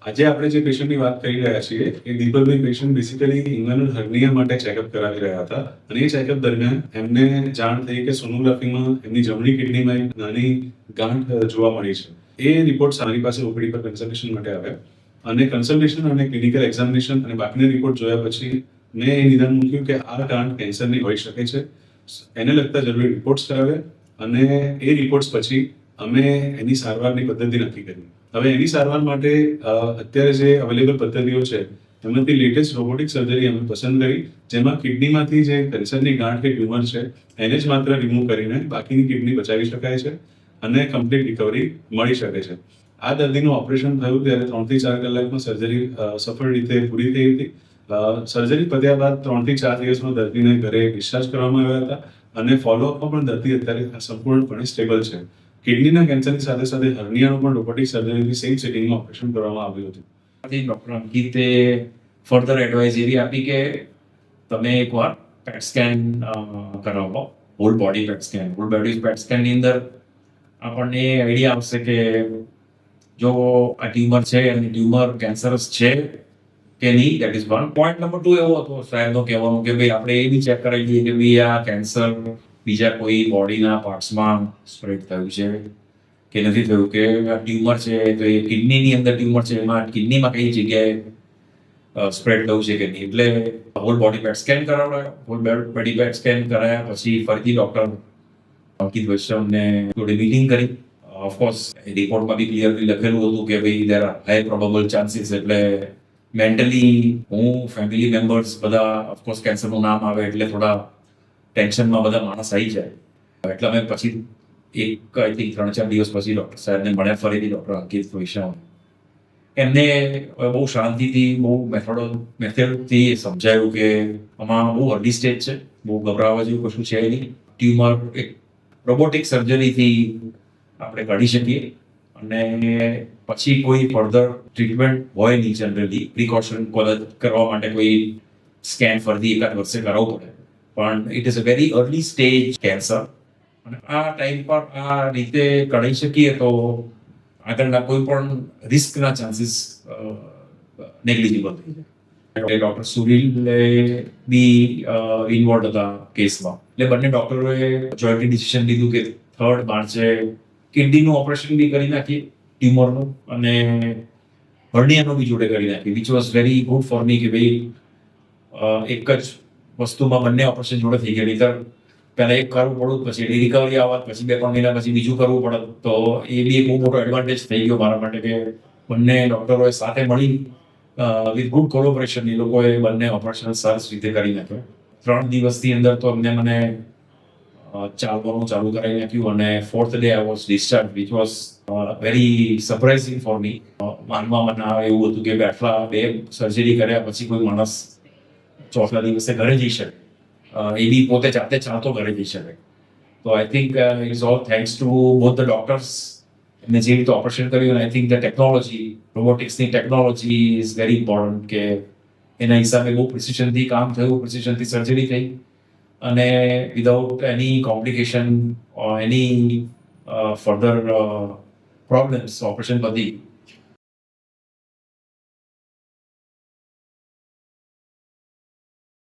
આજે આપણે જે પેશન્ટની વાત કરી રહ્યા છીએ એ દીપકભાઈ પેશન્ટ બેસિકલી ઇન્ગ્યુનલ હર્નિયા માટે ચેકઅપ કરાવી રહ્યા હતા અને એ ચેકઅપ દરમિયાન એમને જાણ થઈ કે સોનોગ્રાફીમાં એમની જમણી કિડનીમાં એક નાની ગાંઠ જોવા મળી છે. એ રિપોર્ટ મારી પાસે ઓપીડી પર કન્સલ્ટેશન માટે આવ્યા અને કન્સલ્ટેશન અને ક્લિનિકલ એક્ઝામિનેશન અને બાકીના રિપોર્ટ જોયા પછી મેં એ નિદાન મૂક્યું કે આ ગાંઠ કેન્સરની હોઈ શકે છે. એને લગતા જરૂરી રિપોર્ટ્સ કરાવ્યા અને એ રિપોર્ટ્સ પછી અમે એની સારવારની પદ્ધતિ નક્કી કરી. હવે એની સારવાર માટે અત્યારે જે અવેલેબલ પદ્ધતિઓ છે એમાંથી લેટેસ્ટ રોબોટિક સર્જરી અમે પસંદ કરી, જેમાં કિડનીમાંથી જે કેન્સરની ગાંઠ કે ટ્યુમર છે એને જ માત્ર રિમૂવ કરીને બાકીની કિડની બચાવી શકાય છે અને કમ્પ્લીટ રિકવરી મળી શકે છે. આ દર્દીનું ઓપરેશન થયું ત્યારે 3 થી 4 કલાકમાં સર્જરી સફળ રીતે પૂરી થઈ હતી. સર્જરી પત્યા બાદ 3 થી 4 દિવસમાં દર્દીને ઘરે ડિસ્ચાર્જ કરવામાં આવ્યા હતા અને ફોલોઅપમાં પણ દર્દી અત્યારે સંપૂર્ણપણે સ્ટેબલ છે. કિડનીના કેન્સરની સાથે સાથે હર્નિયાનું પણ રોબોટિક સર્જરીની સેમ સેટિંગમાં ઓપરેશન કરવામાં આવ્યું હતું. ડૉક્ટર અંકિતે ફર્ધર એડવાઇસ એવી આપી કે તમે એકવાર પેટ સ્કેન કરાવો, whole body PET scan. Whole body PET સ્કેનની અંદર આપણને આઈડિયા આવશે કે જો આ ટ્યુમર છે અને ટ્યુમર કેન્સરસ છે કે નહીં. That is one. Point number 2 એવો હતો સાહેબનો કહેવાનું કે ભાઈ આપણે એ બી ચેક કરાવી દઈએ કે ભાઈ આ કેન્સર બીજા કોઈ બોડીના પાર્ટ્સમાં સ્પ્રેડ થયું છે કે નથી થયું, કે આ ટ્યુમર છે તો એ કિડનીની અંદર ટ્યુમર છે એમાં કિડનીમાં કઈ જગ્યાએ સ્પ્રેડ થયું છે કે નહીં. એટલે હોલ બોડી પેટ સ્કેન કરાવડાયો. હોલ બોડી પેટ સ્કેન કરાયા પછી ફરીથી ડૉક્ટર અંકિત વૈષ્ણવને જોડે મીટિંગ કરી. ઓફકોર્સ રિપોર્ટમાં બી ક્લિયરલી લખેલું હતું કે ભાઈ there are high probable chances. એટલે મેન્ટલી હું, ફેમિલી મેમ્બર્સ બધા, ઓફકોર્સ કેન્સરનું નામ આવે એટલે થોડા ટેન્શનમાં બધા માણસ આવી જાય. એટલે અમે પછી આઈ થિંક 3-4 દિવસ પછી ડૉક્ટર સાહેબને મળ્યા ફરીથી, ડૉક્ટર અંકિત વૈષ્ણવ. એમને બહુ શાંતિથી, બહુ મેથડથી સમજાયું કે આમાં બહુ અર્લી સ્ટેજ છે, બહુ ગભરાવા જેવું કશું છે નહીં. ટ્યુમર એક રોબોટિક સર્જરીથી આપણે કાઢી શકીએ અને પછી કોઈ ફર્ધર ટ્રીટમેન્ટ હોય નહીં. જનરલી પ્રિકોશન કરવા માટે કોઈ સ્કેન ફરીથી 1 વર્ષે કરાવવું પડે, પણ it is a very early stage cancer અને આ ટાઈમ પર આ રીતે કઢાઈ શકીએ તો આગળના કોઈ પણ રિસ્કના ચાન્સીસ નેગ્લિજિબલ થઈ જાય. ડૉક્ટર સુરીલે બી ઇન્વોલ્વ હતા કેસમાં. એટલે બંને ડૉક્ટરોએ જોઈન્ટલી ડિસિઝન લીધું કે 3rd માર્ચે કિડનીનું ઓપરેશન બી કરી નાખીએ, ટ્યુમરનું, અને હર્નિયાનું બી જોડે કરી નાખીએ. Which was very good for me કે ભાઈ એક જ વસ્તુમાં બંને ઓપરેશન જોડે થઈ ગયા. નહીંતર પહેલાં એક કરવું પડું, પછી એની રિકવરી આવત, પછી 2-3 મહિના પછી બીજું કરવું પડત. તો એ બી એક બહુ મોટો એડવાન્ટેજ થઈ ગયો મારા માટે કે બંને ડૉક્ટરોએ સાથે મળી વિથ ગુડ કોલોબરેશન એ લોકોએ બંને ઓપરેશન સરસ રીતે કરી નાખ્યો. 3 દિવસની અંદર તો મને ચાલવાનું ચાલુ કરાવી નાખ્યું અને 4th day I was discharge, which was very surprising for me. માનવામાં ના આવે એવું હતું કે આટલા 2 સર્જરી કર્યા પછી કોઈ માણસ 4થા દિવસે ઘરે જઈ શકે, એ બી પોતે જાતે ચાલતો ઘરે જઈ શકે. તો I think it is all thanks to both the doctors. એમને જે રીતે ઓપરેશન કર્યું, અને આઈ થિંક ધ ટેકનોલોજી, રોબોટિક્સની ટેકનોલોજી ઇઝ વેરી ઇમ્પોર્ટન્ટ કે એના હિસાબે બહુ પ્રિસિશનથી કામ થયું, પ્રિસિશનથી સર્જરી થઈ અને વિધાઉટ એની કોમ્પ્લિકેશન એની ફર્ધર પ્રોબ્લેમ્સ ઓપરેશન બધી